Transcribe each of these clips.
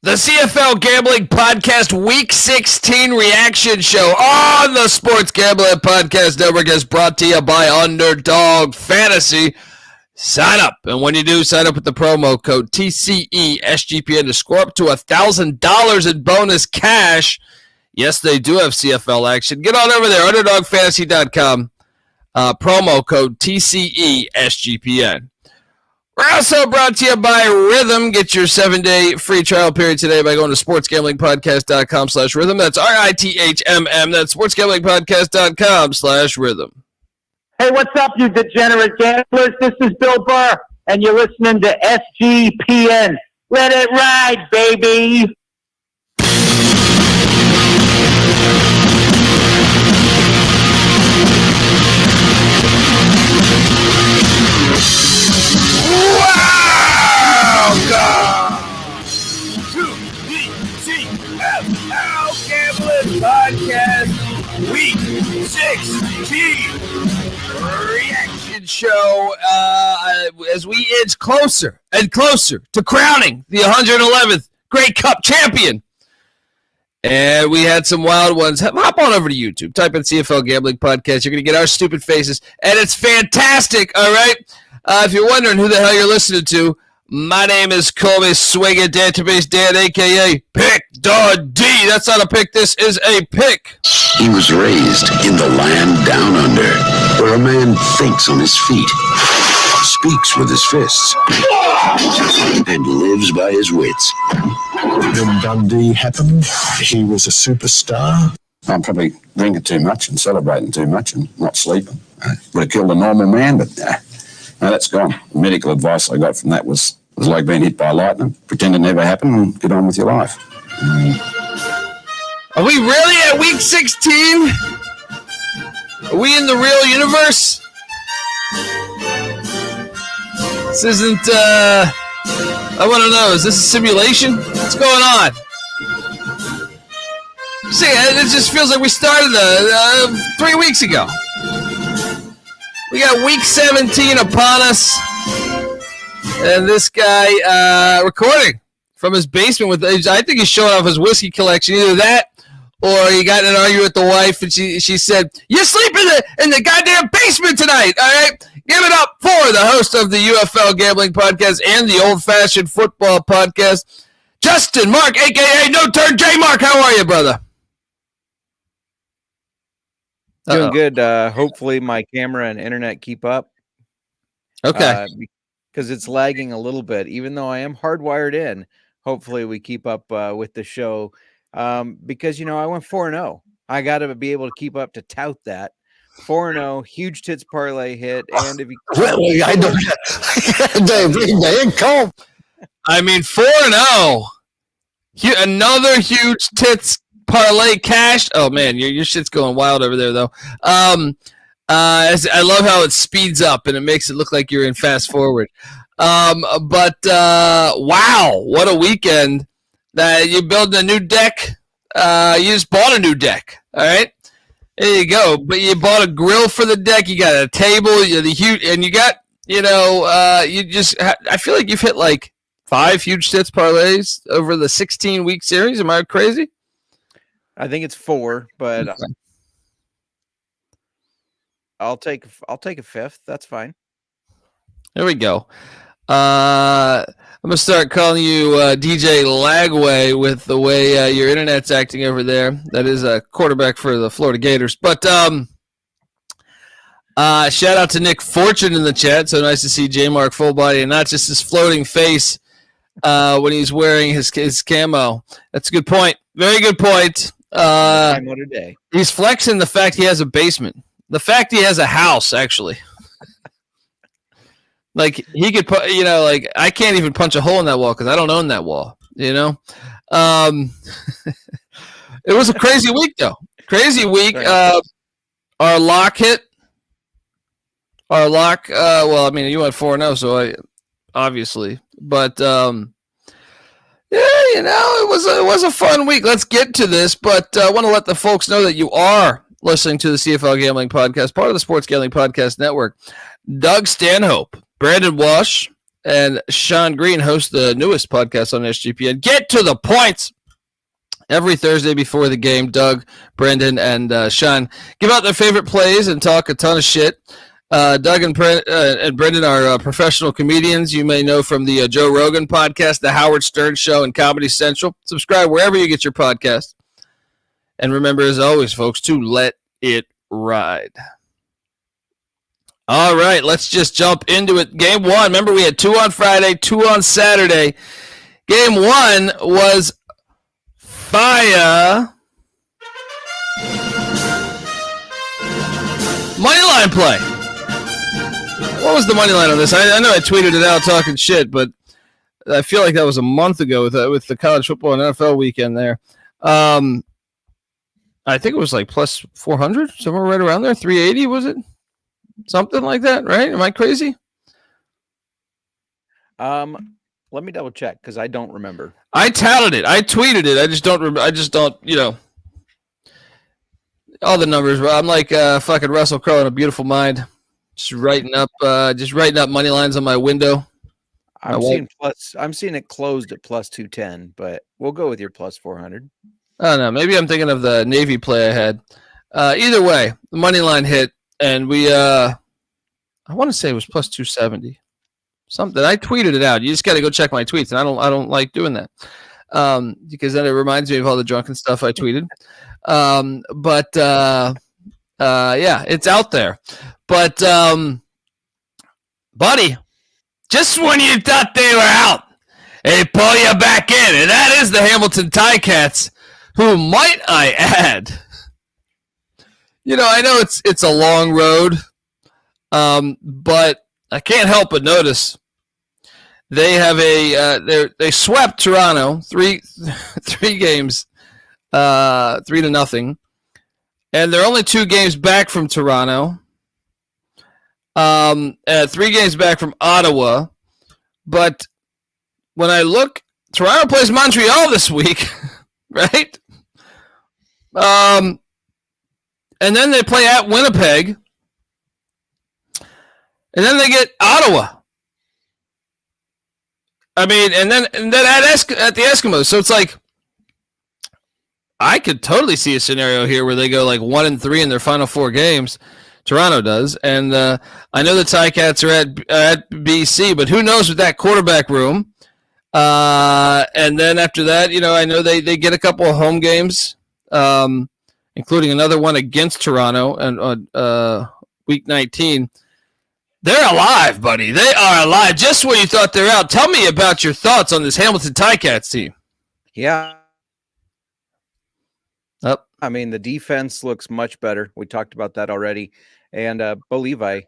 The CFL Gambling Podcast Week 16 reaction show on the Sports Gambling Podcast Network is brought to you by Underdog Fantasy. Sign up, and when you do, sign up with the promo code TCESGPN to score up to $1,000 in bonus cash. Yes, they do have CFL action. Get on over there, UnderdogFantasy.com, promo code TCESGPN. We're also brought to you by Rhythm. Get your 7-day free trial period today by going to sportsgamblingpodcast.com/rhythm. That's RITHMM. That's sportsgamblingpodcast.com/rhythm. Hey, what's up, you degenerate gamblers? This is Bill Burr, and you're listening to SGPN. Let it ride, baby. Welcome to the CFL Gambling Podcast Week 16 reaction show as we inch closer and closer to crowning the 111th Grey Cup champion. And we had some wild ones. Hop on over to YouTube. Type in CFL Gambling Podcast. You're going to get our stupid faces. And it's fantastic, all right? If you're wondering who the hell you're listening to, my name is Colby Swinging Database Dan, a.k.a. Pick Dog D. That's not a pick. This is a pick. He was raised in the land down under, where a man thinks on his feet, speaks with his fists, and lives by his wits. When Dundee happened, he was a superstar. I'm probably drinking too much and celebrating too much and not sleeping. Would have killed a normal man, but no, that's gone. The medical advice I got from that was like being hit by lightning. Pretend it never happened and get on with your life. Are we really at week 16? Are we in the real universe? This isn't, I want to know, is this a simulation? What's going on? See, it just feels like we started 3 weeks ago. We got week 17 upon us, and this guy recording from his basement with, I think he's showing off his whiskey collection. Either that, or he got in an argument with the wife, and she said, "You sleep in the goddamn basement tonight, all right?" Give it up for the host of the UFL Gambling Podcast and the Old Fashioned Football Podcast, Justin Mark, a.k.a. No Turn J Mark. How are you, brother? Doing good. Hopefully my camera and internet keep up. Okay. Because it's lagging a little bit, even though I am hardwired in. Hopefully we keep up with the show. Because, I went 4-0. I got to be able to keep up to tout that. 4-0, huge tits parlay hit. And if you Really? I don't. I mean, 4-0. Another huge tits parlay cashed. Oh man, your shit's going wild over there though. I love how it speeds up and it makes it look like you're in fast forward. But wow, what a weekend! That you building a new deck. You just bought a new deck. All right, there you go. But you bought a grill for the deck. You got a table. The huge, and you got you just. I feel like you've hit like 5 huge tits parlays over the 16-week series. Am I crazy? I think it's 4, but okay. I'll take a fifth. That's fine. There we go. I'm gonna start calling you DJ Lagway with the way your internet's acting over there. That is a quarterback for the Florida Gators. But shout out to Nick Fortune in the chat. So nice to see J Mark full body and not just his floating face when he's wearing his camo. That's a good point. Very good point. He's flexing the fact he has a basement. The fact he has a house, actually. Like, he could put, like, I can't even punch a hole in that wall because I don't own that wall, It was a crazy week, though. Crazy week. Our lock hit. Our lock, well, I mean, you went 4-0, so obviously. But, yeah, it was a fun week. Let's get to this, but I want to let the folks know that you are listening to the CFL Gambling Podcast, part of the Sports Gambling Podcast Network. Doug Stanhope, Brandon Walsh, and Sean Green host the newest podcast on SGPN. Get to the points. Every Thursday before the game, Doug, Brendan, and Sean give out their favorite plays and talk a ton of shit. Doug and Brendan are professional comedians you may know from the Joe Rogan podcast, the Howard Stern Show, and Comedy Central. Subscribe wherever you get your podcast. And remember, as always, folks, to let it ride. All right, let's just jump into it. Game 1, remember we had 2 on Friday, 2 on Saturday. Game 1 was fire. Moneyline play. What was the moneyline on this? I know I tweeted it out talking shit, but I feel like that was a month ago with the college football and NFL weekend there. I think it was like plus 400, somewhere right around there. 380, was it? Something like that, right? Am I crazy? Let me double check because I don't remember. I touted it. I tweeted it. I just don't remember. All the numbers. I'm like fucking Russell Crowe in A Beautiful Mind. Just writing up money lines on my window. I'm seeing it closed at plus 210, but we'll go with your plus 400. I don't know. Maybe I'm thinking of the Navy play I had. Either way, the money line hit, and we I want to say it was plus 270. Something. I tweeted it out. You just got to go check my tweets, and I don't like doing that because then it reminds me of all the drunken stuff I tweeted. Yeah, it's out there. But buddy, just when you thought they were out, they pull you back in, and that is the Hamilton Ticats, who, might I add, I know it's a long road, but I can't help but notice they have they swept Toronto three games, 3-0, and they're only 2 games back from Toronto, 3 games back from Ottawa. But when I look, Toronto plays Montreal this week, right? And then they play at Winnipeg. And then they get Ottawa. I mean, and then at the Eskimos. So it's like, I could totally see a scenario here where they go like 1-3 in their final 4 games. Toronto does. And I know the Ticats are at BC, but who knows with that quarterback room. And then after that, I know they get a couple of home games, including another one against Toronto and week 19. They're alive, buddy. They are alive. Just when you thought they're out. Tell me about your thoughts on this Hamilton Ticats team. Yeah. I mean, the defense looks much better. We talked about that already. And Bo Levi,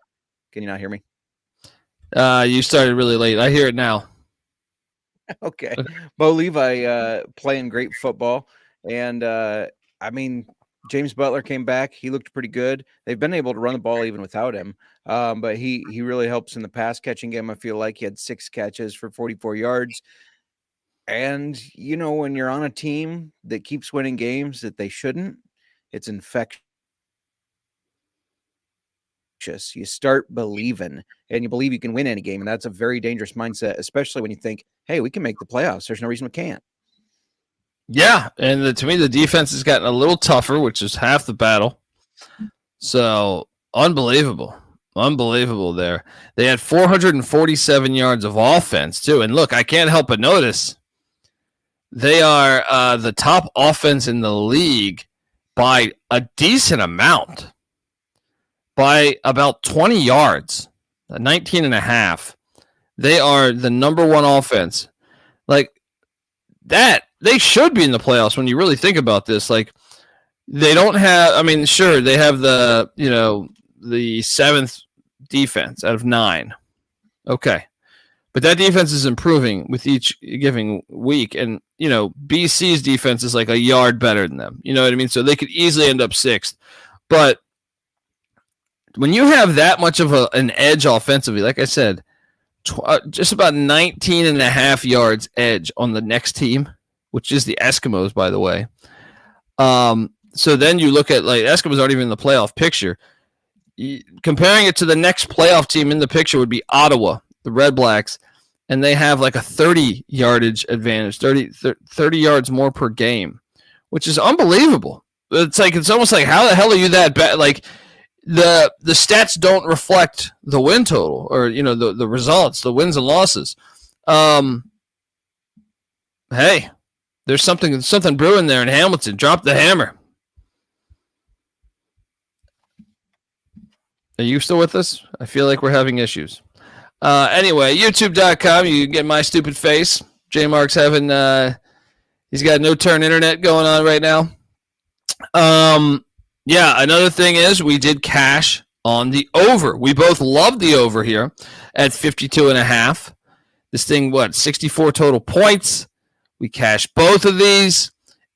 can you not hear me? You started really late. I hear it now. Okay. Bo Levi playing great football. And, I mean, James Butler came back. He looked pretty good. They've been able to run the ball even without him. But he really helps in the pass catching game. I feel like he had 6 catches for 44 yards. And, when you're on a team that keeps winning games that they shouldn't, it's infectious. You start believing, and you believe you can win any game. And that's a very dangerous mindset, especially when you think, hey, we can make the playoffs. There's no reason we can't. Yeah, and to me, the defense has gotten a little tougher, which is half the battle. So, unbelievable there. They had 447 yards of offense, too. And look, I can't help but notice they are the top offense in the league by a decent amount, by about 20 yards, 19 and a half. They are the number 1 offense. Like that, they should be in the playoffs when you really think about this. Like they don't have, I mean, sure, they have the 7th defense out of 9. Okay. But that defense is improving with each giving week. And, BC's defense is like a yard better than them. You know what I mean? So they could easily end up 6th. But when you have that much of an edge offensively, like I said, just about 19 and a half yards edge on the next team, which is the Eskimos, by the way. So then you look at, like, Eskimos aren't even in the playoff picture. Comparing it to the next playoff team in the picture would be Ottawa, the Redblacks. and they have like a 30 yardage advantage, 30 yards more per game, which is unbelievable. It's almost like, how the hell are you that bad? Like the stats don't reflect the win total, or the results, the wins and losses. Hey, there's something brewing there in Hamilton. Drop the hammer. Are you still with us? I feel like we're having issues. Anyway, youtube.com, you get my stupid face. J Mark's having he's got no turn internet going on right now. Yeah, another thing is we did cash on the over. We both love the over here at 52.5. This thing, 64 total points. We cashed both of these,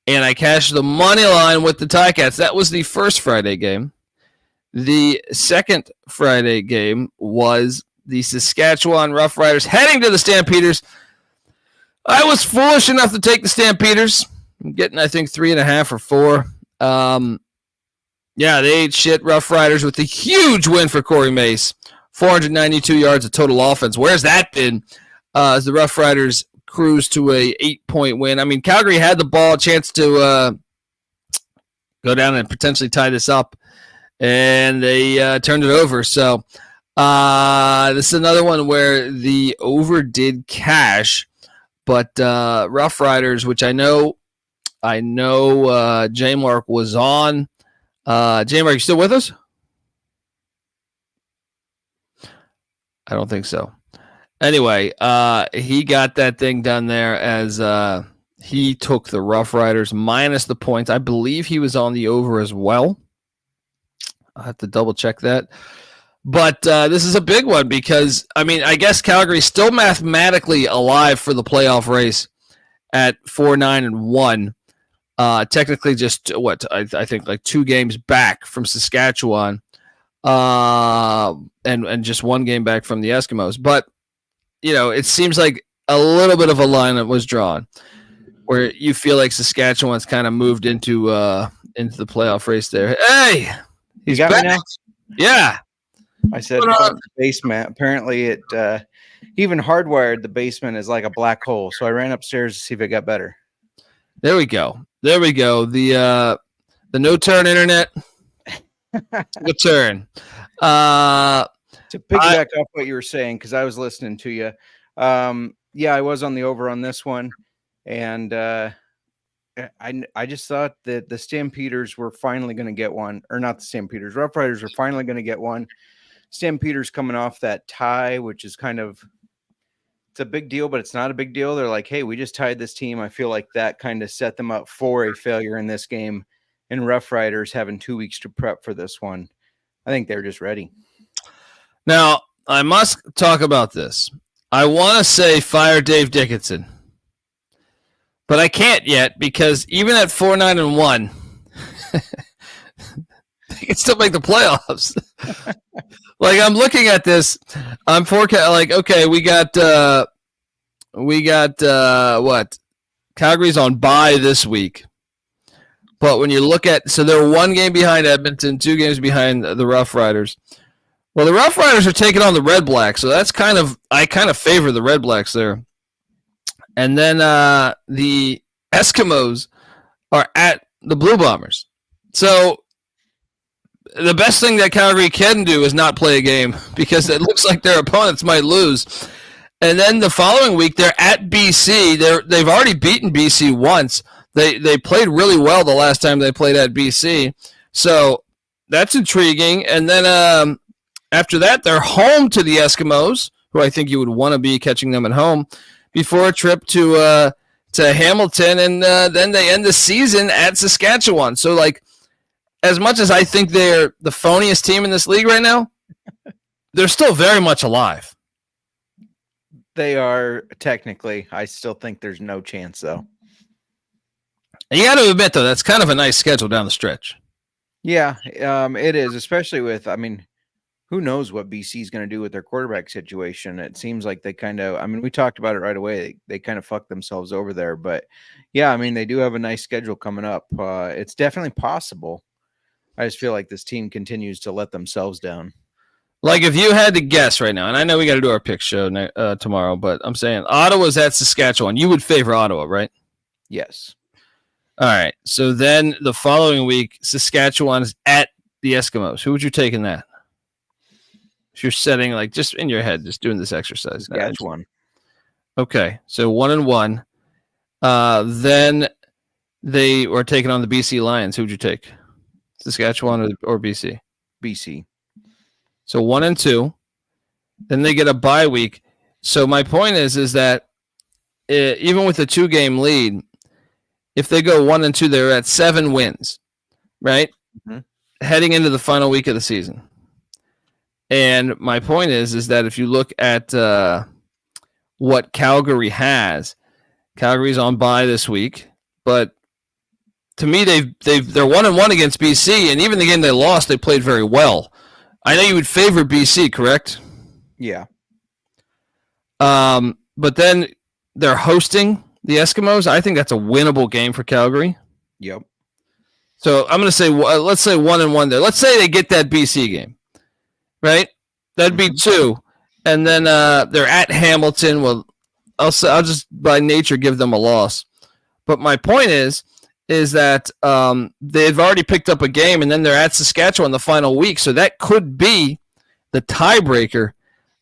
and I cashed the money line with the Ticats. That was the first Friday game. The second Friday game was the Saskatchewan Roughriders heading to the Stampeders. I was foolish enough to take the Stampeders. I'm getting, I think, 3.5 or 4. Yeah, they ate shit. Roughriders with a huge win for Corey Mace. 492 yards of total offense. Where's that been? As the Roughriders cruise to a 8-point win. I mean, Calgary had the ball, chance to go down and potentially tie this up, and they turned it over. So this is another one where the over did cash, but Roughriders, which I know J Mark was on. J Mark, you still with us? I don't think so. Anyway, he got that thing done there as he took the Roughriders minus the points. I believe he was on the over as well. I'll have to double check that. But this is a big one because, I mean, I guess Calgary's still mathematically alive for the playoff race at 4-9-1. Technically just, I think like 2 games back from Saskatchewan and just 1 game back from the Eskimos. But, it seems like a little bit of a line that was drawn where you feel like Saskatchewan's kind of moved into the playoff race there. Hey! He's got back. me now? Yeah. I said the basement. Apparently it even hardwired the basement is like a black hole. So I ran upstairs to see if it got better. There we go. The no turn internet. Good turn. To piggyback off what you were saying, because I was listening to you. Yeah, I was on the over on this one. And I just thought that the Stampeders were finally going to get one, or not the Stampeders. Roughriders were finally going to get one. Stampeders coming off that tie, which is it's a big deal, but it's not a big deal. They're like, hey, we just tied this team. I feel like that kind of set them up for a failure in this game. And Roughriders having 2 weeks to prep for this one. I think they're just ready. Now, I must talk about this. I want to say fire Dave Dickinson. But I can't yet because even at 4-9-1, they can still make the playoffs. Like I'm looking at this, I'm forecast like okay, we got what? Calgary's on bye this week. But when you look at so they're 1 game behind Edmonton, 2 games behind the Roughriders. Well, the Roughriders are taking on the Redblacks, so that's I kind of favor the Redblacks there. And then the Eskimos are at the Blue Bombers. So the best thing that Calgary can do is not play a game because it looks like their opponents might lose. And then the following week, they're at BC. They've already beaten BC once. They played really well the last time they played at BC. So that's intriguing. And then after that, they're home to the Eskimos, who I think you would want to be catching them at home, before a trip to Hamilton, and then they end the season at Saskatchewan. So, like, as much as I think they're the phoniest team in this league right now, they're still very much alive. They are technically. I still think there's no chance, though. And you got to admit, though, that's kind of a nice schedule down the stretch. Yeah, it is, especially with, who knows what BC is going to do with their quarterback situation. It seems like they kind of, we talked about it right away. They kind of fucked themselves over there. But, yeah, they do have a nice schedule coming up. It's definitely possible. I just feel like this team continues to let themselves down. Like if you had to guess right now, and I know we got to do our pick show tomorrow, but I'm saying Ottawa's at Saskatchewan. You would favor Ottawa, right? Yes. All right. So then the following week, Saskatchewan is at the Eskimos. Who would you take in that? If you're setting, like, just in your head, just doing this exercise. Saskatchewan. Okay. So 1-1. Then they were taking on the BC Lions. Who would you take? Saskatchewan or BC? BC. So 1-2. Then they get a bye week. So my point is that even with a 2-game lead, if they go 1-2, they're at 7 wins, right? Mm-hmm. Heading into the final week of the season. And my point is that if you look at what Calgary has, Calgary's on bye this week, but to me, they're 1-1 against BC, and even the game they lost, they played very well. I know you would favor BC, correct? Yeah. But then they're hosting the Eskimos. I think that's a winnable game for Calgary. Yep. So I'm going to say, let's say 1-1 there. Let's say they get that BC game, right? That'd be 2. And then they're at Hamilton. Well, I'll just by nature give them a loss. But my point is that they've already picked up a game, and then they're at Saskatchewan the final week. So that could be the tiebreaker,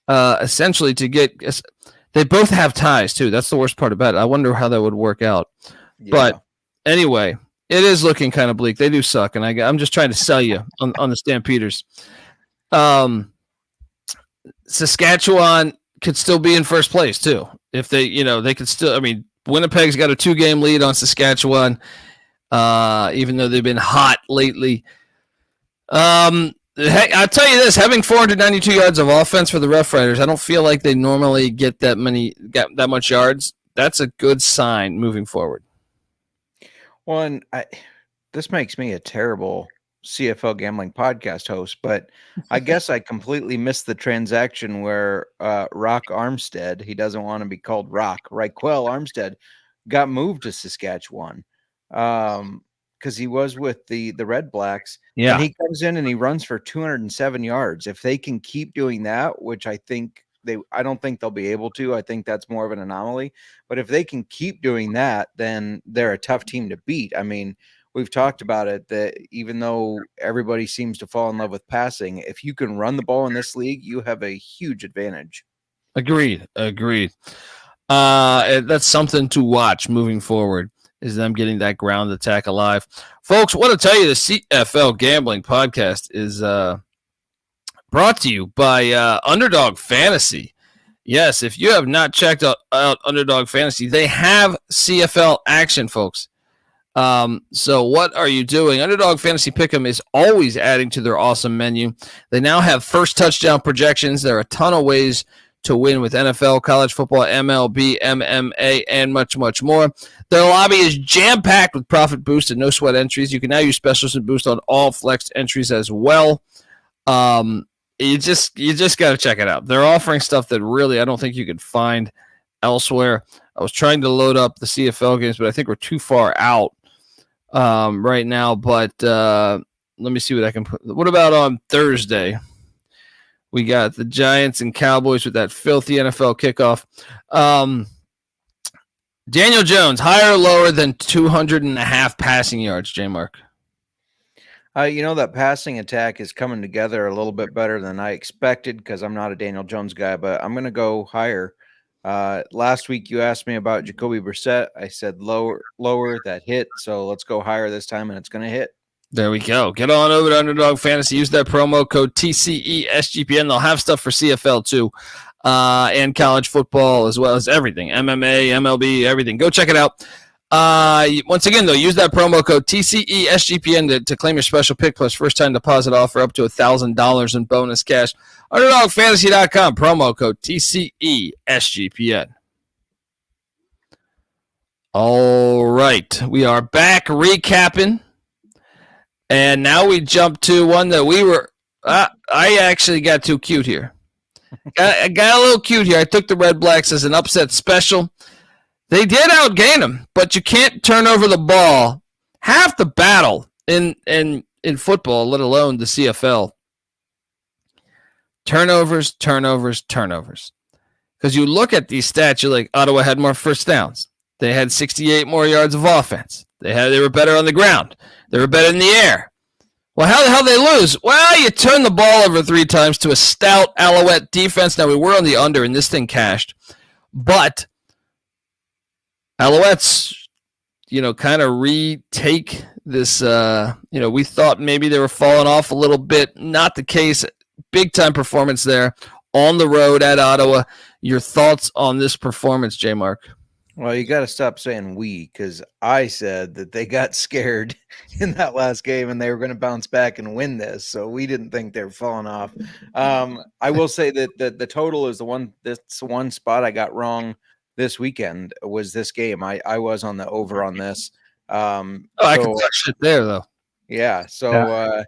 essentially, to get. They both have ties, too. That's the worst part about it. I wonder how that would work out. Yeah. But anyway, it is looking kind of bleak. They do suck, and I'm just trying to sell you on the Stampeders. Saskatchewan could still be in first place, too. If they could still, I mean, Winnipeg's got a 2-game lead on Saskatchewan, even though they've been hot lately. I'll tell you this, having 492 yards of offense for the Rough Riders, I don't feel like they normally get that much yards. That's a good sign moving forward. Well, and this makes me a terrible CFL gambling podcast host, but I guess I completely missed the transaction where Rock Armstead, he doesn't want to be called Rock, Raquel Armstead, got moved to Saskatchewan because he was with the Redblacks. Yeah. And he comes in and he runs for 207 yards. If they can keep doing that, which I don't think they'll be able to. I think that's more of an anomaly. But if they can keep doing that, then they're a tough team to beat. I mean, we've talked about it, that even though everybody seems to fall in love with passing, if you can run the ball in this league, you have a huge advantage. Agreed. That's something to watch moving forward, is them getting that ground attack alive. Folks, I want to tell you the CFL Gambling Podcast is brought to you by Underdog Fantasy. Yes, if you have not checked out Underdog Fantasy, they have CFL action, folks. So what are you doing? Underdog Fantasy Pick'em is always adding to their awesome menu. They now have first touchdown projections. There are a ton of ways to win with NFL, college football, MLB, MMA, and much, much more. Their lobby is jam-packed with profit boost and no sweat entries. You can now use specials and boost on all flexed entries as well. You just got to check it out. They're offering stuff that really I don't think you could find elsewhere. I was trying to load up the CFL games, but I think we're too far out right now. But let me see what I can put. What about on Thursday? We got the Giants and Cowboys with that filthy NFL kickoff. Daniel Jones, higher or lower than 200.5 passing yards, J-Mark? That passing attack is coming together a little bit better than I expected because I'm not a Daniel Jones guy, but I'm going to go higher. Last week you asked me about Jacoby Brissett. I said lower, that hit. So let's go higher this time, and it's going to hit. There we go. Get on over to Underdog Fantasy. Use that promo code TCESGPN. They'll have stuff for CFL too, and college football as well as everything. MMA, MLB, everything. Go check it out. Once again, though, use that promo code TCESGPN to claim your special pick plus first-time deposit offer up to $1,000 in bonus cash. UnderdogFantasy.com, promo code TCESGPN. All right. We are back recapping. And now we jump to one that we were I actually got too cute here. I got a little cute here. I took the Redblacks as an upset special. They did outgain them, but you can't turn over the ball. Half the battle in football, let alone the CFL, Turnovers. Because you look at these stats, you're like, Ottawa had more first downs. They had 68 more yards of offense. They were better on the ground. They were better in the air. Well, how the hell did they lose? Well, you turned the ball over 3 times to a stout Alouette defense. Now, we were on the under, and this thing cashed. But Alouettes, kind of retake this. We thought maybe they were falling off a little bit. Not the case. Big-time performance there on the road at Ottawa. Your thoughts on this performance, J. Mark? Well, you got to stop saying we, because I said that they got scared in that last game and they were going to bounce back and win this. So we didn't think they were falling off. I will say that the total is that's one spot I got wrong this weekend was this game. I was on the over on this. I can touch it there, though. Yeah. So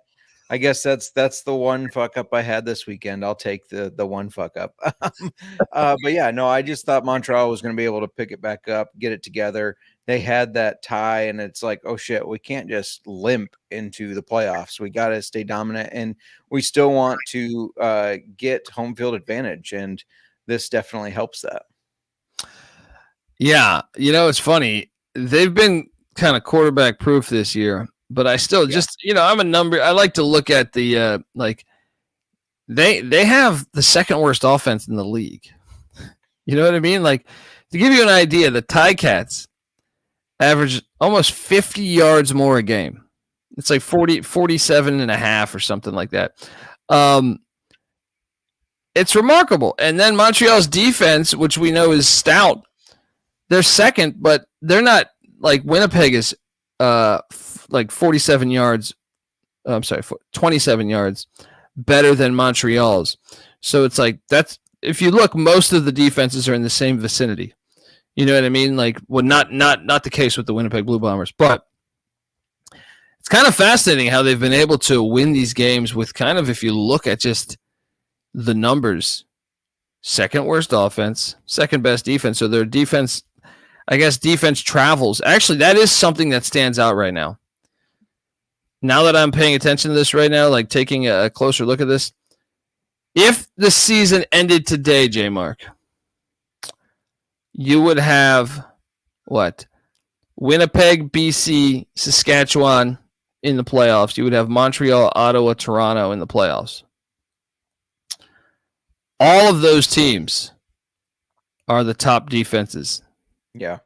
I guess that's the one fuck up I had this weekend. I'll take the one fuck up. But yeah, no, I just thought Montreal was going to be able to pick it back up, get it together. They had that tie, and it's like, oh shit, we can't just limp into the playoffs. We got to stay dominant, and we still want to get home field advantage, and this definitely helps that. Yeah, it's funny. They've been kind of quarterback proof this year. But I still I'm a number. I like to look at the they have the second worst offense in the league. You know what I mean? Like, to give you an idea, the Ticats average almost 50 yards more a game. It's like 47 and a half or something like that. It's remarkable. And then Montreal's defense, which we know is stout, they're second, but they're not like Winnipeg is like 47 yards. I'm sorry, 27 yards better than Montreal's. So it's like, that's, if you look, most of the defenses are in the same vicinity. You know what I mean? Like, well, not the case with the Winnipeg Blue Bombers, but it's kind of fascinating how they've been able to win these games with kind of, if you look at just the numbers, second worst offense, second best defense. So their defense, I guess defense travels. Actually, that is something that stands out right now. Now that I'm paying attention to this right now, like taking a closer look at this, if the season ended today, J. Mark, you would have what? Winnipeg, BC, Saskatchewan in the playoffs. You would have Montreal, Ottawa, Toronto in the playoffs. All of those teams are the top defenses. Yeah.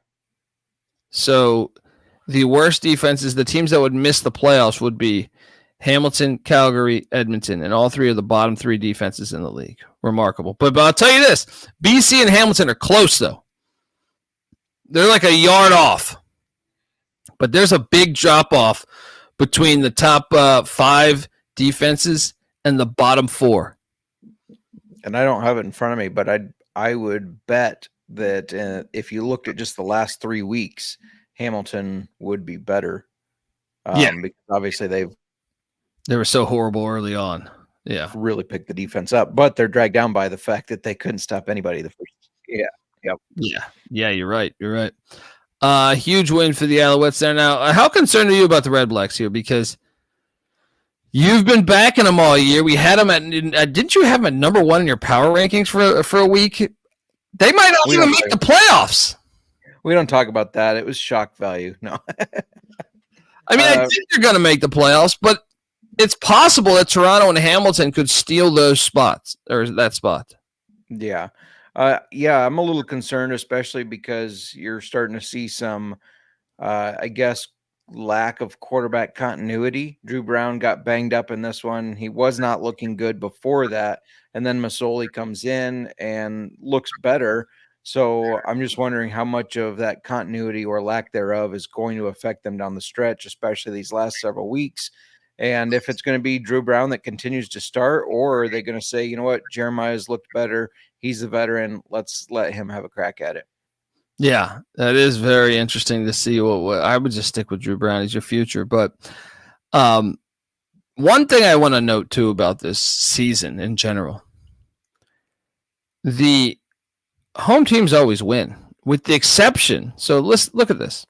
So the worst defenses, the teams that would miss the playoffs would be Hamilton, Calgary, Edmonton, and all three are the bottom three defenses in the league. Remarkable. But I'll tell you this, BC and Hamilton are close, though. They're like a yard off. But there's a big drop-off between the top 5 defenses and the bottom 4. And I don't have it in front of me, but I would bet that if you looked at just the last 3 weeks, Hamilton would be better. Because obviously they were so horrible early on. Yeah. Really picked the defense up, but they're dragged down by the fact that they couldn't stop anybody the first. Yeah. Yep. Yeah, you're right. Huge win for the Alouettes there. Now, how concerned are you about the Redblacks here? Because you've been backing them all year. We had them at didn't you have them at number 1 in your power rankings for a week? They might not even make the playoffs. We don't talk about that. It was shock value. No. I mean, I think they're going to make the playoffs, but it's possible that Toronto and Hamilton could steal those spots or that spot. Yeah. I'm a little concerned, especially because you're starting to see some, I guess, lack of quarterback continuity. Drew Brown got banged up in this one. He was not looking good before that. And then Masoli comes in and looks better. So I'm just wondering how much of that continuity or lack thereof is going to affect them down the stretch, especially these last several weeks. And if it's going to be Drew Brown that continues to start, or are they going to say, you know what, Jeremiah's looked better. He's the veteran. Let's let him have a crack at it. Yeah, that is very interesting to see. What I would just stick with Drew Brown as your future. But one thing I want to note, too, about this season in general, the home teams always win, with the exception. So let's look at this.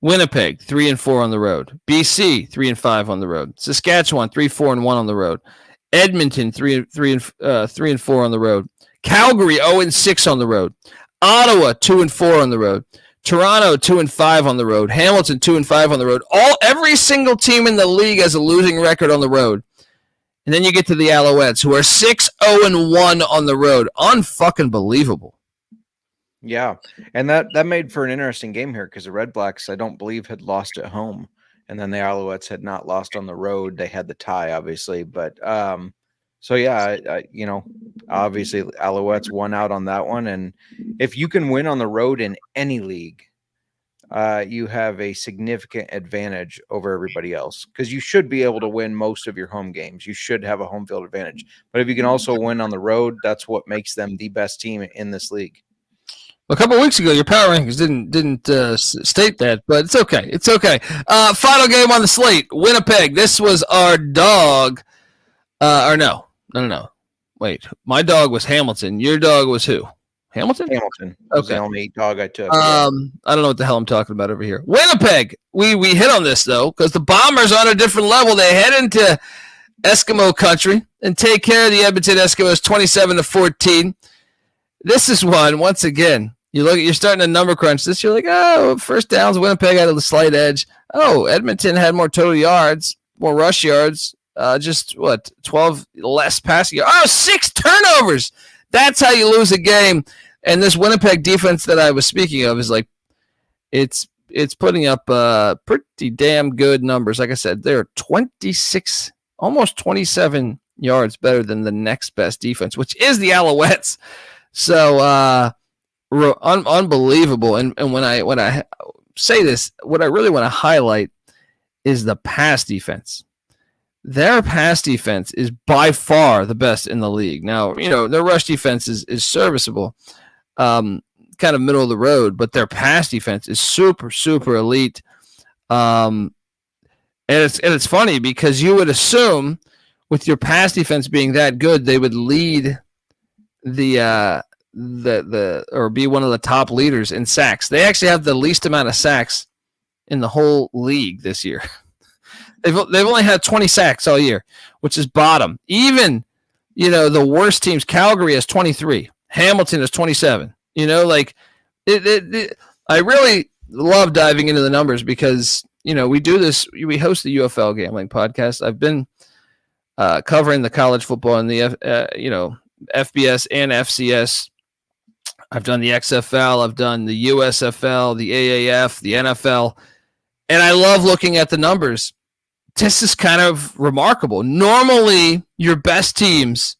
Winnipeg, 3-4 on the road. BC, 3-5 on the road. Saskatchewan, 3-4-1 on the road. Edmonton 3-4 on the road. Calgary 0-6 on the road. Ottawa 2-4 on the road. Toronto 2-5 on the road. Hamilton 2-5 on the road. Every single team in the league has a losing record on the road. And then you get to the Alouettes, who are 6-0-1 on the road. Unfucking believable. Yeah, and that made for an interesting game here because the Redblacks, I don't believe, had lost at home, and then the Alouettes had not lost on the road. They had the tie, obviously, but so yeah, obviously Alouettes won out on that one, and if you can win on the road in any league, you have a significant advantage over everybody else because you should be able to win most of your home games. You should have a home field advantage, but if you can also win on the road, that's what makes them the best team in this league. A couple of weeks ago, your power rankings didn't state that, but it's okay. It's okay. Final game on the slate: Winnipeg. This was our dog. Or no. Wait, my dog was Hamilton. Your dog was who? Hamilton. Hamilton. Was the only dog I took. I don't know what the hell I'm talking about over here. Winnipeg. We hit on this though because the Bombers are on a different level. They head into Eskimo country and take care of the Edmonton Eskimos 27-14. This is one once again. You're starting a number crunch this. You're like, oh, first downs, Winnipeg had a slight edge. Oh, Edmonton had more total yards, more rush yards, 12 less passing yards. Oh, 6 turnovers. That's how you lose a game. And this Winnipeg defense that I was speaking of is like, it's putting up pretty damn good numbers. Like I said, they're 26, almost 27 yards better than the next best defense, which is the Alouettes. So, unbelievable. And when I say this, what I really want to highlight is the pass defense. Their pass defense is by far the best in the league. Now, their rush defense is serviceable, kind of middle of the road, but their pass defense is super, super elite. And it's funny because you would assume with your pass defense being that good, they would lead or be one of the top leaders in sacks. They actually have the least amount of sacks in the whole league this year. They've only had 20 sacks all year, which is bottom. Even, the worst teams, Calgary has 23. Hamilton has 27. I really love diving into the numbers because, we do this. We host the UFL Gambling Podcast. I've been covering the college football and the, FBS and FCS. I've done the XFL. I've done the USFL, the AAF, the NFL. And I love looking at the numbers. This is kind of remarkable. Normally, your best teams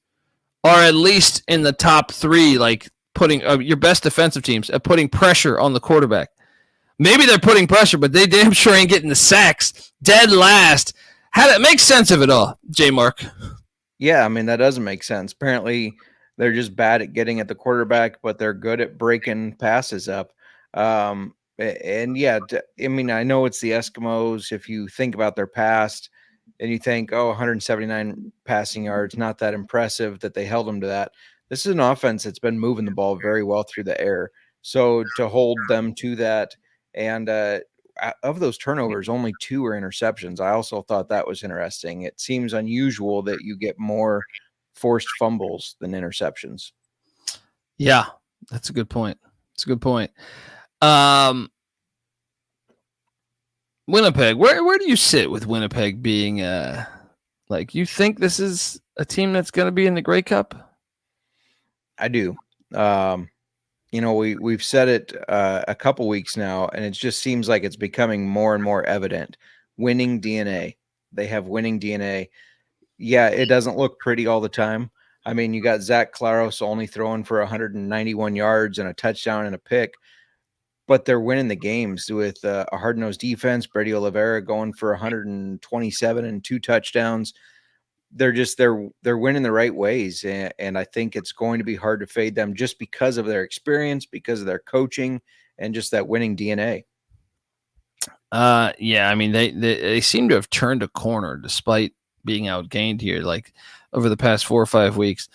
are at least in the top 3, like putting your best defensive teams at putting pressure on the quarterback. Maybe they're putting pressure, but they damn sure ain't getting the sacks. Dead last. How that makes sense of it all, J. Mark? Yeah, I mean, that doesn't make sense. Apparently, they're just bad at getting at the quarterback, but they're good at breaking passes up. And yeah, I mean, I know it's the Eskimos. If you think about their past and you think, 179 passing yards, not that impressive that they held them to that. This is an offense that's been moving the ball very well through the air. So to hold them to that, and of those turnovers, only 2 are interceptions. I also thought that was interesting. It seems unusual that you get more forced fumbles than interceptions. Yeah, that's a good point. Winnipeg, where do you sit with Winnipeg being you think this is a team that's going to be in the Grey Cup? I do. We've said it a couple weeks now, and it just seems like it's becoming more and more evident. Winning DNA. They have winning DNA. Yeah, it doesn't look pretty all the time. I mean, you got Zach Claros only throwing for 191 yards and a touchdown and a pick, but they're winning the games with a hard-nosed defense. Brady Oliveira going for 127 and 2 touchdowns. They're winning the right ways, and I think it's going to be hard to fade them just because of their experience, because of their coaching, and just that winning DNA. Yeah, I mean, they seem to have turned a corner despite being outgained here, like over the past 4 or 5 weeks.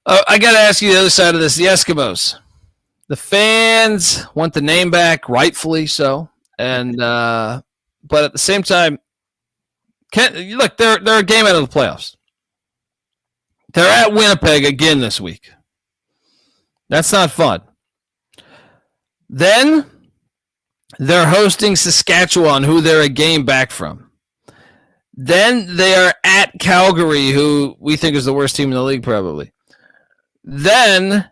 I got to ask you the other side of this: the Eskimos. The fans want the name back, rightfully so, and but at the same time, they're a game out of the playoffs. They're at Winnipeg again this week. That's not fun. Then they're hosting Saskatchewan, who they're a game back from. Then they are at Calgary, who we think is the worst team in the league, probably. Then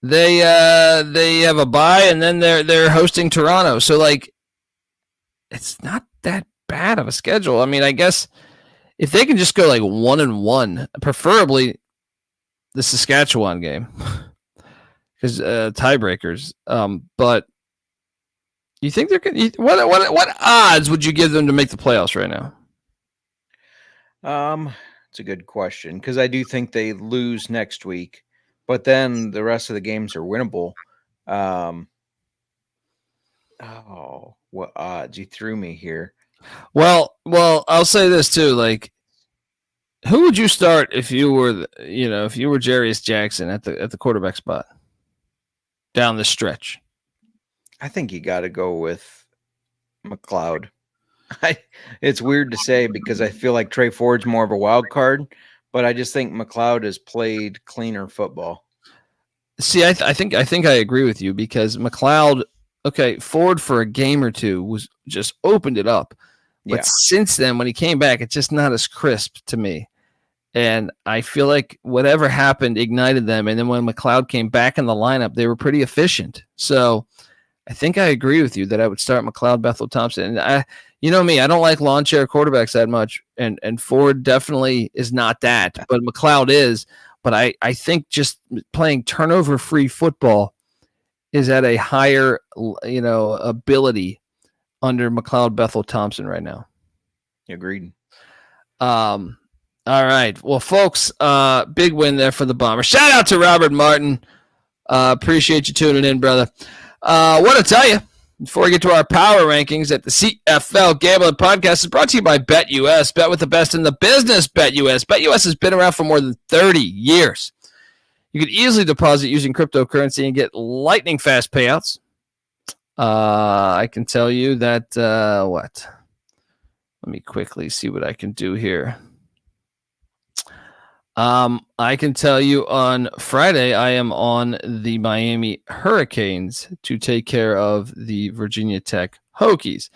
they have a bye, and then they're hosting Toronto. So, like, it's not that bad of a schedule. I mean, I guess if they can just go like 1-1, preferably the Saskatchewan game, because tiebreakers. But you think they're going? What odds would you give them to make the playoffs right now? It's a good question, because I do think they lose next week, but then the rest of the games are winnable. What odds? You threw me here. Well, I'll say this too. Like, who would you start if you were, if you were Jarius Jackson at the quarterback spot down the stretch? I think you got to go with McLeod. It's weird to say because I feel like Trey Ford's more of a wild card, but I just think McLeod has played cleaner football. See, I think I agree with you, because McLeod, Ford for a game or two was just opened it up. But since then, when he came back, it's just not as crisp to me. And I feel like whatever happened ignited them. And then when McLeod came back in the lineup, they were pretty efficient. So I think I agree with you that I would start McLeod, Bethel, Thompson. And you know me, I don't like lawn chair quarterbacks that much. And Ford definitely is not that, but McLeod is. But I think just playing turnover-free football is at a higher, ability under McLeod, Bethel, Thompson right now. Agreed. All right. Well, folks, big win there for the Bombers. Shout out to Robert Martin. Appreciate you tuning in, brother. Want to tell you, before we get to our power rankings, that the CFL Gambling Podcast is brought to you by BetUS. Bet with the best in the business, BetUS. BetUS has been around for more than 30 years. You can easily deposit using cryptocurrency and get lightning fast payouts. I can tell you that, let me quickly see what I can do here. I can tell you on Friday, I am on the Miami Hurricanes to take care of the Virginia Tech Hokies.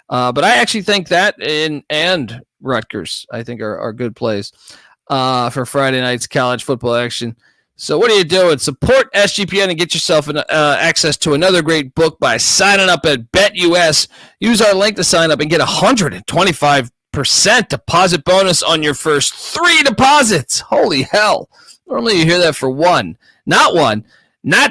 But I actually think that and Rutgers, I think are good plays for Friday night's college football action. So what are you doing? Support SGPN and get yourself access to another great book by signing up at BetUS. Use our link to sign up and get 125% deposit bonus on your first 3 deposits. Holy hell. Normally you hear that for one, not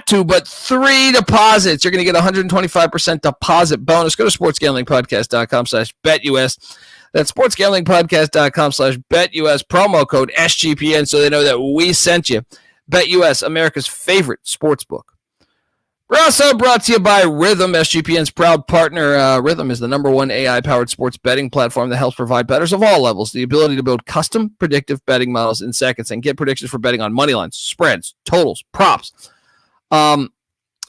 2, but 3 deposits. You're going to get 125% deposit bonus. Go to sportsgamblingpodcast.com/BetUS. That's sportsgamblingpodcast.com/BetUS. Promo code SGPN so they know that we sent you. BetUS, America's favorite sports book. We're also brought to you by Rhythm, SGPN's proud partner. Rhythm is the #1 AI-powered sports betting platform that helps provide bettors of all levels the ability to build custom predictive betting models in seconds and get predictions for betting on money lines, spreads, totals, props.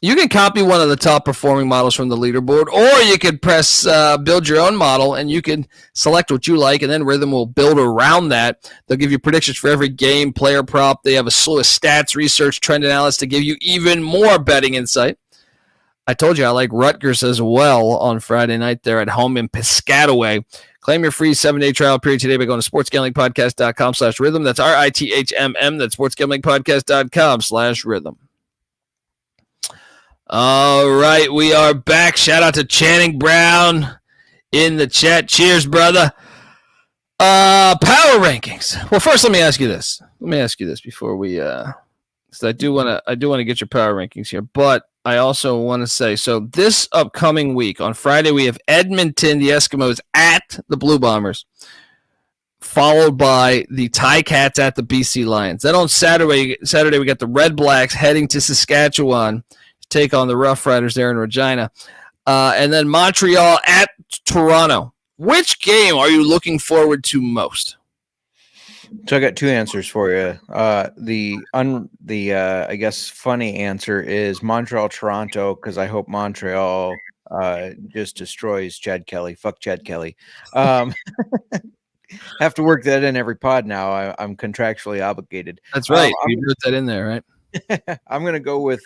You can copy one of the top performing models from the leaderboard, or you could press build your own model, and you can select what you like, and then Rhythm will build around that. They'll give you predictions for every game, player prop. They have a slew of stats, research, trend analysis to give you even more betting insight. I told you I like Rutgers as well on Friday night. They're at home in Piscataway. Claim your free 7-day trial period today by going to sportsgamblingpodcast.com/rhythm. That's RITHMM. That's sportsgamblingpodcast.com/rhythm. All right, we are back. Shout out to Channing Brown in the chat. Cheers, brother. Power rankings. Well, first, let me ask you this. Before we, because I do want to get your power rankings here, but I also want to say, so this upcoming week on Friday we have Edmonton, the Eskimos at the Blue Bombers, followed by the Ticats at the BC Lions. Then on Saturday we got the Redblacks heading to Saskatchewan to take on the Rough Riders there in Regina. And then Montreal at Toronto. Which game are you looking forward to most? So I got 2 answers for you. The I guess funny answer is Montreal Toronto, because I hope Montreal just destroys Chad Kelly. Fuck Chad Kelly. have to work that in every pod now. I'm contractually obligated. That's right. You wrote that in there, right? I'm going to go with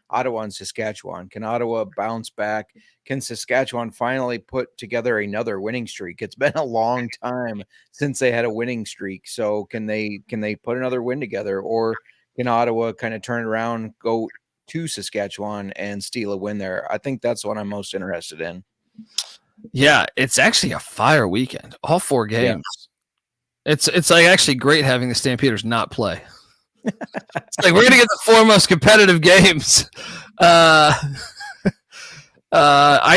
Ottawa and Saskatchewan. Can Ottawa bounce back? Can Saskatchewan finally put together another winning streak? It's been a long time since they had a winning streak. So can they put another win together, or can Ottawa kind of turn it around, go to Saskatchewan and steal a win there? I think that's what I'm most interested in. Yeah, it's actually a fire weekend. All 4 games. Yeah. It's like actually great having the Stampeders not play. It's like we're gonna get the 4 most competitive games. I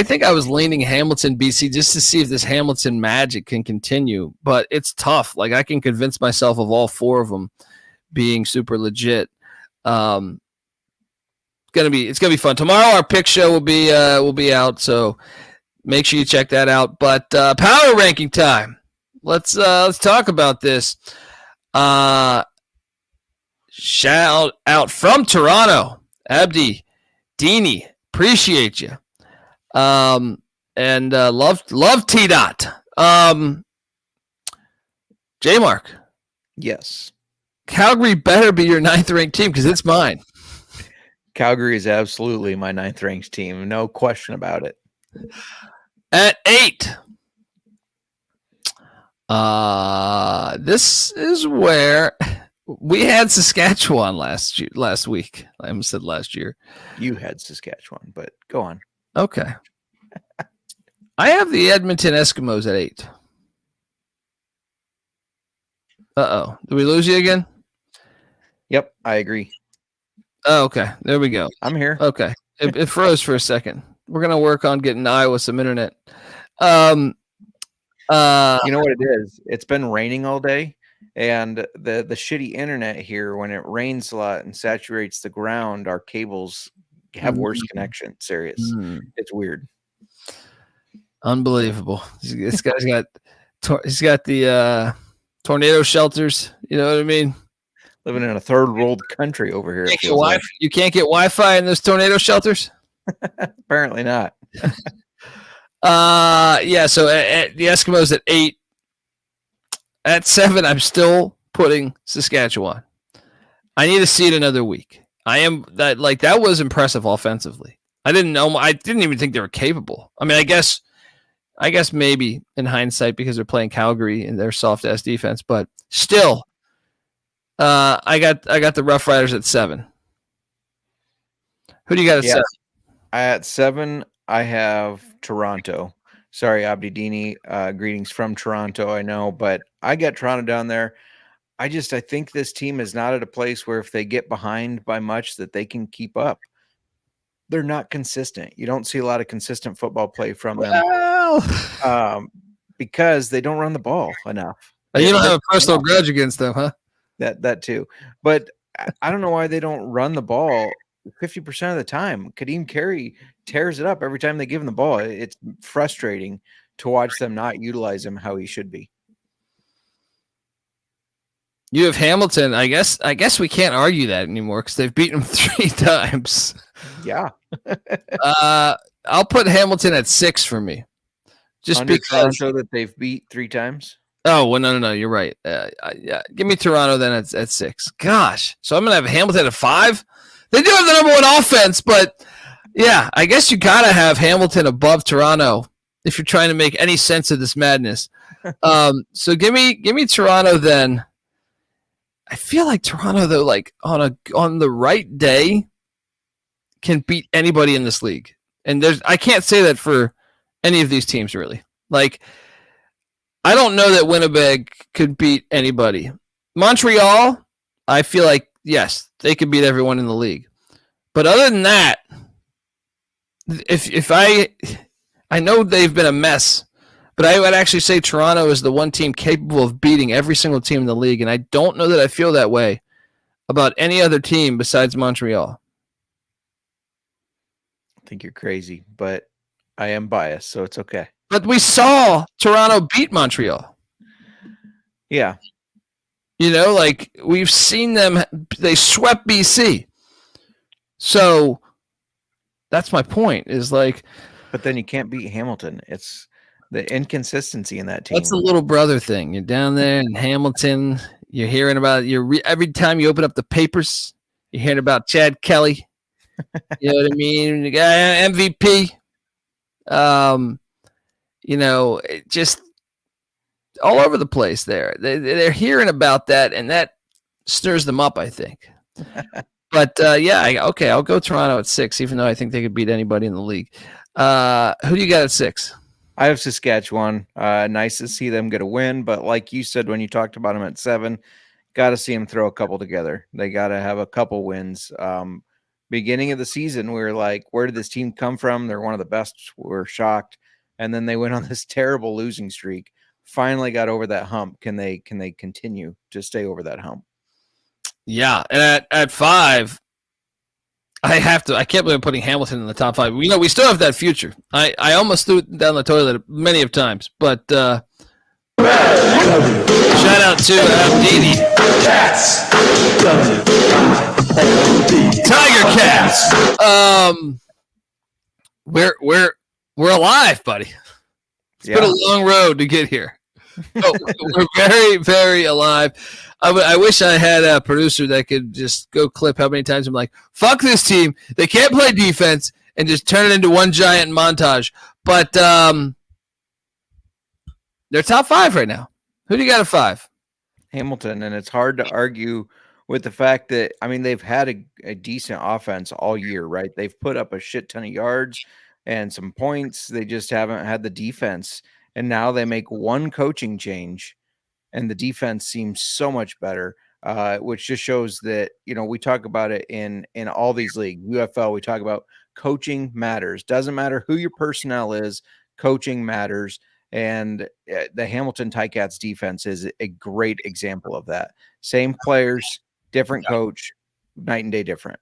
think I was leaning Hamilton, BC, just to see if this Hamilton magic can continue, but it's tough. Like I can convince myself of all 4 of them being super legit. It's gonna be fun. Tomorrow our pick show will be out, so make sure you check that out. But power ranking time. Let's talk about this. Shout out from Toronto, Abdi, Dini, appreciate you. And love T-Dot. J-Mark. Yes. Calgary better be your 9th ranked team because it's mine. Calgary is absolutely my 9th ranked team. No question about it. At 8. This is where we had Saskatchewan last week. I almost said last year. You had Saskatchewan, but go on. Okay. I have the Edmonton Eskimos at 8. Uh-oh. Did we lose you again? Yep, I agree. Oh, okay. There we go. I'm here. Okay. It froze for a second. We're going to work on getting Iowa some internet. You know what it is? It's been raining all day, and the shitty internet here, when it rains a lot and saturates the ground, our cables have worse connection. Serious. It's weird. Unbelievable. This guy's got the tornado shelters. You know what I mean? Living in a third world country over here. You can't get Wi-Fi in those tornado shelters? Apparently not. Yeah, so the Eskimos at 8. At 7, I'm still putting Saskatchewan. I need to see it another week. That was impressive offensively. I didn't even think they were capable. I mean, I guess maybe in hindsight because they're playing Calgary and their soft ass defense, but still, I got the Rough Riders at 7. Who do you got at 7? At 7, I have Toronto. Sorry, Abdi Dini. Greetings from Toronto. I know, but I got Toronto down there. I think this team is not at a place where if they get behind by much that they can keep up. They're not consistent. You don't see a lot of consistent football play from them because they don't run the ball enough. You don't have a personal grudge against them, huh? That too. But I don't know why they don't run the ball 50% of the time. Kadeem Carey tears it up every time they give him the ball. It's frustrating to watch them not utilize him how he should be. You have Hamilton. I guess we can't argue that anymore because they've beaten him 3 times. Yeah. I'll put Hamilton at 6 for me. Just Under because Toronto that they've beat 3 times. Oh, well, no, you're right. Yeah, give me Toronto then at 6. Gosh, so I'm gonna have Hamilton at 5. They do have the number 1 offense, but yeah, I guess you gotta have Hamilton above Toronto if you're trying to make any sense of this madness. So give me Toronto then. I feel like Toronto though, like on the right day, can beat anybody in this league, and I can't say that for any of these teams really. Like, I don't know that Winnipeg could beat anybody. Montreal, I feel like, yes, they could beat everyone in the league. But other than that, if I know they've been a mess, but I would actually say Toronto is the one team capable of beating every single team in the league, and I don't know that I feel that way about any other team besides Montreal. I think you're crazy, but I am biased, so it's okay. But we saw Toronto beat Montreal. Yeah. You know, like we've seen them, they swept BC. So that's my point is like. But then you can't beat Hamilton. The inconsistency in that team. That's the little brother thing. You're down there in Hamilton. You're hearing about every time you open up the papers, you're hearing about Chad Kelly. You know what I mean? The guy MVP. Just all over the place there. They're hearing about that, and that stirs them up, I think. But I'll go Toronto at 6, even though I think they could beat anybody in the league. Who do you got at 6? I have Saskatchewan. Nice to see them get a win, but like you said when you talked about them at 7, got to see them throw a couple together. They got to have a couple wins. Beginning of the season, we were like, where did this team come from? They're one of the best. We're shocked. And then they went on this terrible losing streak. Finally got over that hump. Can they continue to stay over that hump? Yeah. And at 5, I can't believe I'm putting Hamilton in the top 5. We still have that future. I almost threw it down the toilet many of times, but shout out to Abdini. Cats. Tiger Cats. We're alive, buddy. It's been a long road to get here. We're very, very alive. I wish I had a producer that could just go clip how many times I'm like, fuck this team. They can't play defense, and just turn it into one giant montage. But they're top 5 right now. Who do you got at 5? Hamilton, and it's hard to argue with the fact that, they've had a decent offense all year, right? They've put up a shit ton of yards and some points. They just haven't had the defense. And now they make one coaching change, and the defense seems so much better, which just shows that, we talk about it in all these leagues. UFL, we talk about coaching matters. Doesn't matter who your personnel is, coaching matters. And the Hamilton Ticats defense is a great example of that. Same players, different coach, night and day different.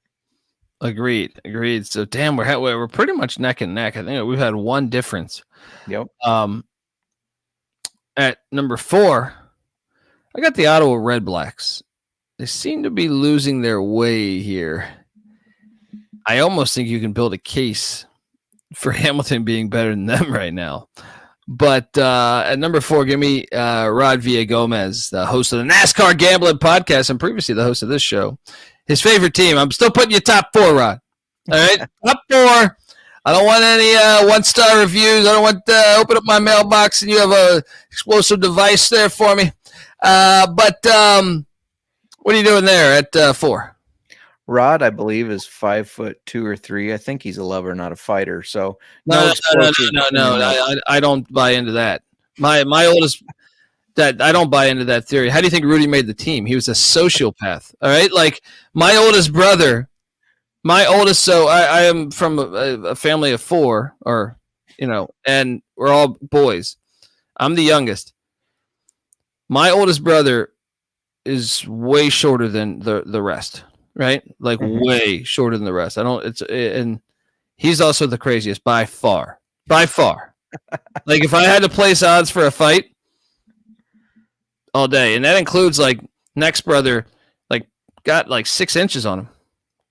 Agreed. So, damn, we're pretty much neck and neck. I think we've had one difference. Yep. At number 4, I got the Ottawa Redblacks. They seem to be losing their way here. I almost think you can build a case for Hamilton being better than them right now. But at number 4, give me Rod Villagomez, the host of the NASCAR Gambling Podcast, and previously the host of this show. His favorite team. I'm still putting you top 4, Rod. All right, top 4. I don't want any 1-star reviews. I don't want open up my mailbox and you have a explosive device there for me. But what are you doing there at 4? Rod, I believe, is 5'2" or 3. I think he's a lover, not a fighter. So no. I don't buy into that. My oldest, that I don't buy into that theory. How do you think Rudy made the team? He was a sociopath. All right, like my oldest brother. So I am from a family of 4, and we're all boys. I'm the youngest. My oldest brother is way shorter than the rest, right? Like way shorter than the rest. And he's also the craziest by far. Like if I had to place odds for a fight all day, and that includes like next brother, like got like 6 inches on him.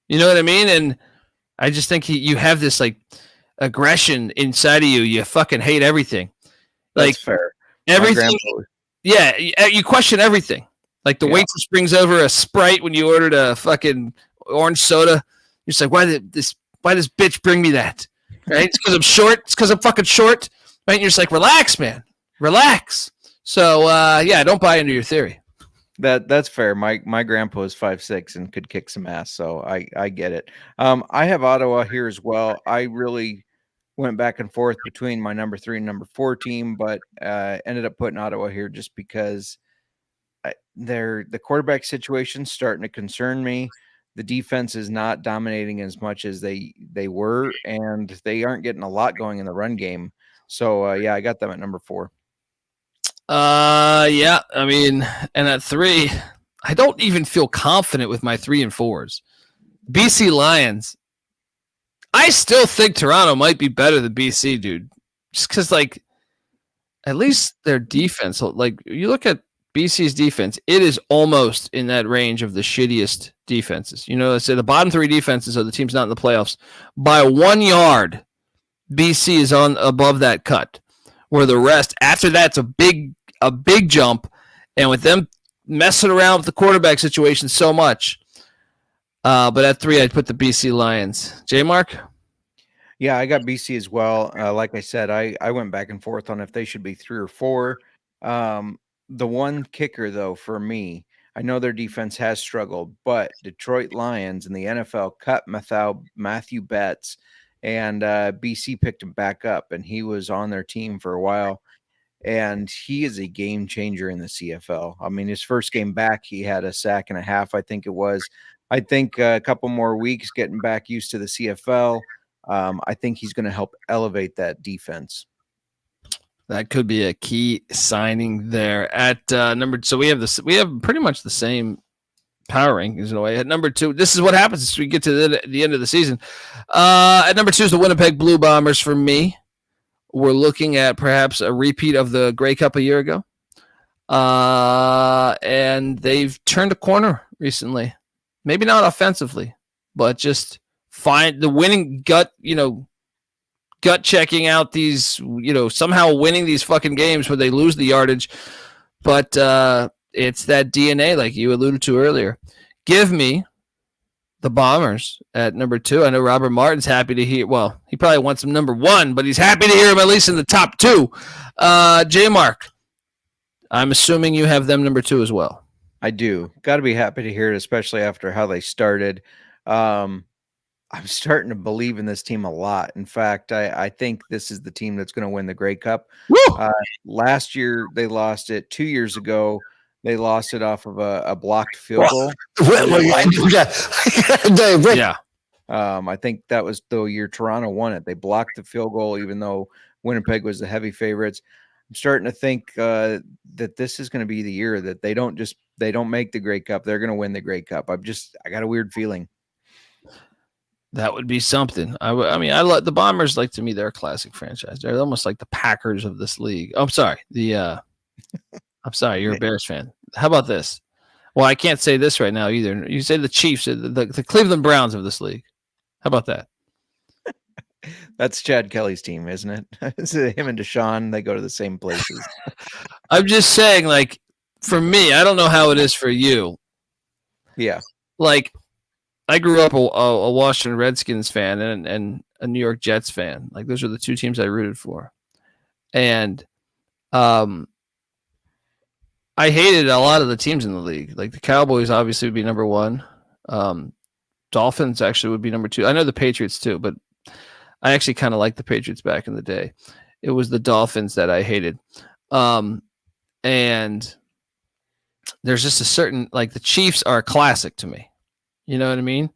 You know what I mean? And I just think you have this like aggression inside of you. You fucking hate everything. Like that's fair. Everything. Yeah, you question everything. Like the waitress brings over a Sprite when you ordered a fucking orange soda. You're just like, why this bitch bring me that? Right? It's because I'm short. It's because I'm fucking short. Right? And you're just like, relax, man. Relax. So I don't buy into your theory. That's fair. My grandpa is 5'6" and could kick some ass, so I get it. I have Ottawa here as well. I really went back and forth between my number 3 and number 4 team, but ended up putting Ottawa here just because the quarterback situation starting to concern me. The defense is not dominating as much as they were, and they aren't getting a lot going in the run game. So I got them at number 4. And at 3, I don't even feel confident with my 3 and 4s. BC Lions. I still think Toronto might be better than BC, dude. Just because, like, at least their defense, like, you look at BC's defense, it is almost in that range of the shittiest defenses. Let's say the bottom 3 defenses are the teams not in the playoffs. By 1 yard, BC is on above that cut. where the rest after that's a big jump, and with them messing around with the quarterback situation so much. But at 3, I'd put the BC Lions. J Mark? Yeah, I got BC as well. Like I said, I went back and forth on if they should be 3 or 4. The one kicker, though, for me, I know their defense has struggled, but Detroit Lions in the NFL cut Matthew Betts, and BC picked him back up, and he was on their team for a while, and he is a game changer in the CFL. I mean, his first game back, he had a sack and a half, I think it was. I think a couple more weeks getting back used to the CFL, I think he's going to help elevate that defense. That could be a key signing there at number. So we have this. We have pretty much the same power rankings in a way. At number 2, this is what happens as we get to the end of the season. At number 2 is the Winnipeg Blue Bombers for me. We're looking at perhaps a repeat of the Grey Cup a year ago, and they've turned a corner recently. Maybe not offensively, but just find the winning gut. Gut checking out these, somehow winning these fucking games where they lose the yardage. But it's that DNA, like you alluded to earlier. Give me the Bombers at number 2. I know Robert Martin's happy to hear. Well, he probably wants him number 1, but he's happy to hear him at least in the top 2. J Mark, I'm assuming you have them number 2 as well. I do. Got to be happy to hear it, especially after how they started. I'm starting to believe in this team a lot. In fact, I think this is the team that's going to win the Grey Cup. Last year, they lost it. 2 years ago, they lost it off of a blocked field goal. Yeah. I think that was the year Toronto won it. They blocked the field goal, even though Winnipeg was the heavy favorites. I'm starting to think that this is going to be the year that they don't make the Grey Cup. They're going to win the Grey Cup. I got a weird feeling. That would be something. I love the Bombers. Like, to me, they're a classic franchise. They're almost like the Packers of this league. Oh, I'm sorry. I'm sorry. You're a Bears fan. How about this? Well, I can't say this right now either. You say the Chiefs, the Cleveland Browns of this league. How about that? That's Chad Kelly's team, isn't it? It's him and Deshaun. They go to the same places. I'm just saying, like, for me, I don't know how it is for you. Yeah. Like, I grew up a Washington Redskins fan and a New York Jets fan. Like, those are the 2 teams I rooted for. And I hated a lot of the teams in the league. Like, the Cowboys obviously would be number 1. Dolphins actually would be number 2. I know the Patriots too, but I actually kind of liked the Patriots back in the day. It was the Dolphins that I hated. And there's just a certain, like, the Chiefs are a classic to me. You know what I mean?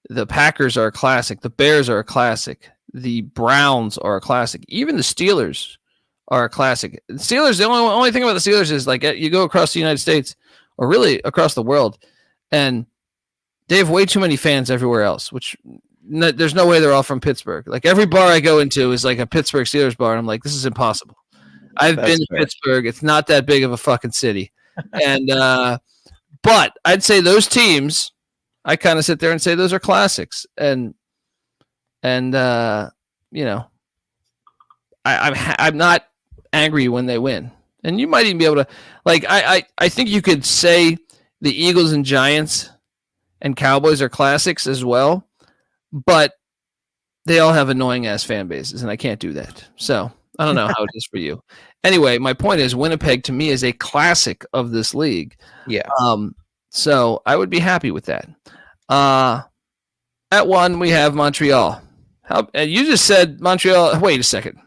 The Packers are a classic. The Bears are a classic. The Browns are a classic. Even the Steelers are a classic. The Steelers, the only thing about the Steelers is, like, you go across the United States, or really across the world, and they have way too many fans everywhere else, which there's no way they're all from Pittsburgh. Like, every bar I go into is like a Pittsburgh Steelers bar, and I'm like, this is impossible. I've been to Pittsburgh. It's not that big of a fucking city. And but I'd say those teams, I kind of sit there and say those are classics, and I'm not angry when they win, and you might even be able to, like, I think you could say the Eagles and Giants and Cowboys are classics as well, but they all have annoying ass fan bases, and I can't do that. So I don't know how it is for you. Anyway, my point is Winnipeg to me is a classic of this league. Yeah. So I would be happy with that. At 1, we have Montreal. You just said Montreal. Wait a second.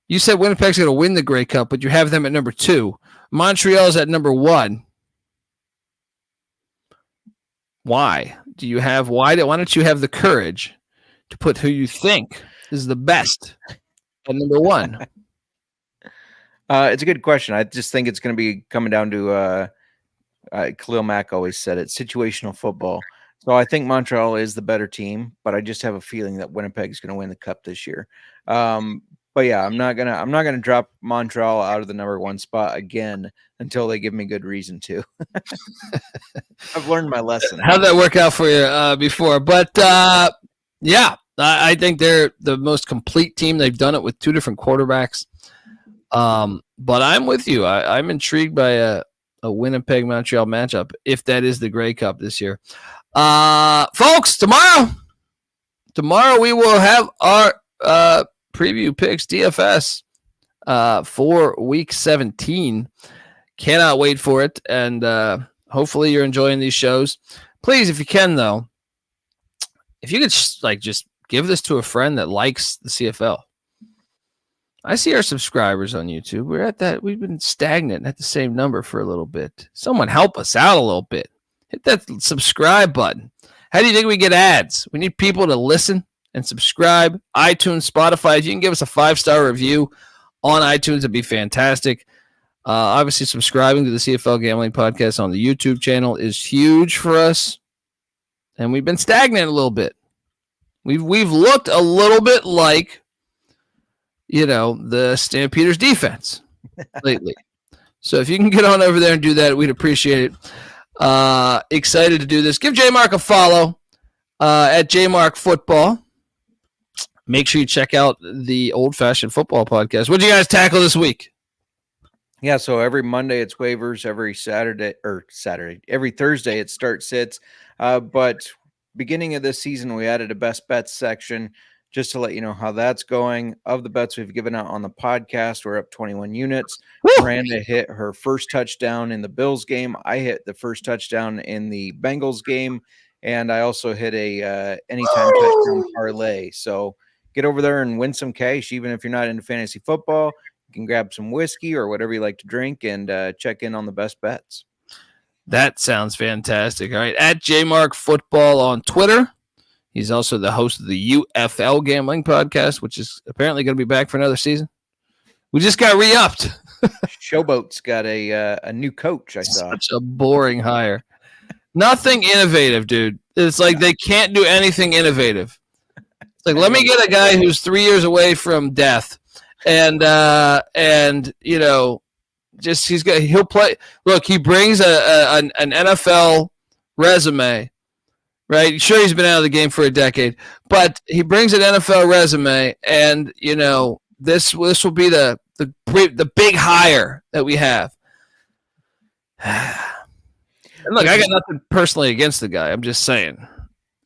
You said Winnipeg's going to win the Grey Cup, but you have them at number 2. Montreal's at number 1. Why? Why don't you have the courage to put who you think is the best at number 1? It's a good question. I just think it's going to be coming down to Khalil Mack always said it, situational football. So I think Montreal is the better team, but I just have a feeling that Winnipeg is going to win the cup this year. But yeah, I'm not gonna drop Montreal out of the number 1 spot again until they give me good reason to. I've learned my lesson. How'd that work out for you before? But yeah, I think they're the most complete team. They've done it with 2 different quarterbacks. But I'm with you. I'm intrigued by a Winnipeg Montreal matchup, if that is the Grey Cup this year. Folks, tomorrow we will have our preview picks, DFS, for week 17. Cannot wait for it. And hopefully you're enjoying these shows. Please, if you can, though, if you could just give this to a friend that likes the CFL. I see our subscribers on YouTube. We've been stagnant at the same number for a little bit. Someone help us out a little bit. Hit that subscribe button. How do you think we get ads? We need people to listen and subscribe. iTunes, Spotify. If you can give us a 5-star review on iTunes, it'd be fantastic. Obviously, subscribing to the CFL Gambling Podcast on the YouTube channel is huge for us. And we've been stagnant a little bit. We've looked a little bit like, the Stampeders defense lately. So if you can get on over there and do that, we'd appreciate it. Excited to do this. Give J-Mark a follow at J-Mark Football. Make sure you check out the Old Fashioned Football Podcast. What did you guys tackle this week? Yeah, so every Monday it's waivers, every Thursday it start sits. But beginning of this season, we added a best bets section just to let you know how that's going. Of the bets we've given out on the podcast, we're up 21 units. Woo! Miranda hit her first touchdown in the Bills game. I hit the first touchdown in the Bengals game. And I also hit a anytime touchdown parlay. So get over there and win some cash, even if you're not into fantasy football. You can grab some whiskey or whatever you like to drink and check in on the best bets. That sounds fantastic. All right. At JMark Football on Twitter. He's also the host of the UFL Gambling Podcast, which is apparently going to be back for another season. We just got re-upped. Showboat's got a new coach, I saw. Such a boring hire. Nothing innovative, dude. It's like they can't do anything innovative. It's like, let me get a guy who's 3 years away from death. And he'll play. Look, he brings an NFL resume. Right, sure, he's been out of the game for a decade, but he brings an NFL resume, and this will be the big hire that we have. And look, I got nothing personally against the guy. I'm just saying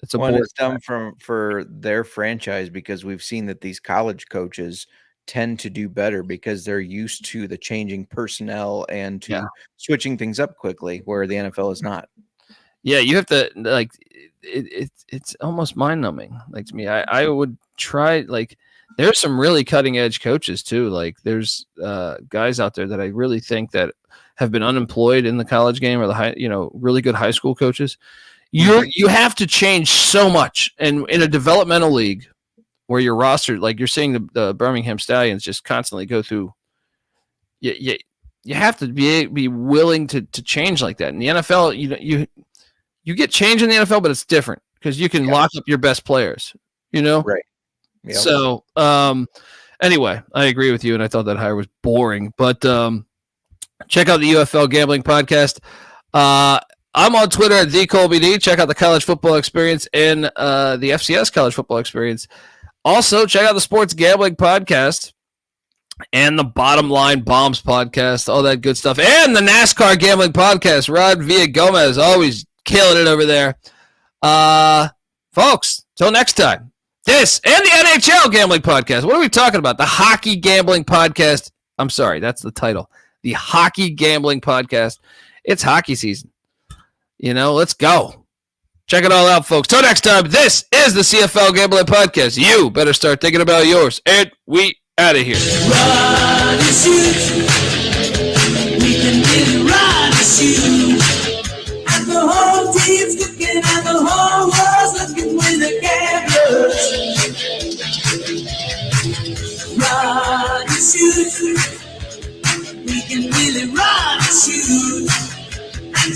it's a it's dumb for their franchise because we've seen that these college coaches tend to do better because they're used to the changing personnel and to switching things up quickly, where the NFL is not. Yeah, you have to it's almost mind numbing. Like, to me, I would try, there's some really cutting edge coaches too. Like, there's guys out there that I really think that have been unemployed in the college game, or the really good high school coaches. You have to change so much, and in a developmental league where your roster, like you're seeing the Birmingham Stallions just constantly go through. You have to be willing to change like that. In the NFL, you get change in the NFL, but it's different because you can lock up your best players, Right. Yep. So, anyway, I agree with you, and I thought that hire was boring. But check out the UFL Gambling Podcast. I'm on Twitter at TheColbyD. Check out the College Football Experience and the FCS College Football Experience. Also, check out the Sports Gambling Podcast and the Bottom Line Bombs Podcast, all that good stuff, and the NASCAR Gambling Podcast. Rod Villagomez, always killing it over there. Folks, till next time. This and the NHL Gambling Podcast. What are we talking about? The Hockey Gambling Podcast. I'm sorry, that's the title. The Hockey Gambling Podcast. It's hockey season. Let's go. Check it all out, folks. Till next time, this is the CFL Gambling Podcast. You better start thinking about yours. And we out of here. Run and shoot. We can really run and shoot. And the whole team's looking and the whole world's looking with the gamblers. Run and shoot. We can really run and shoot. And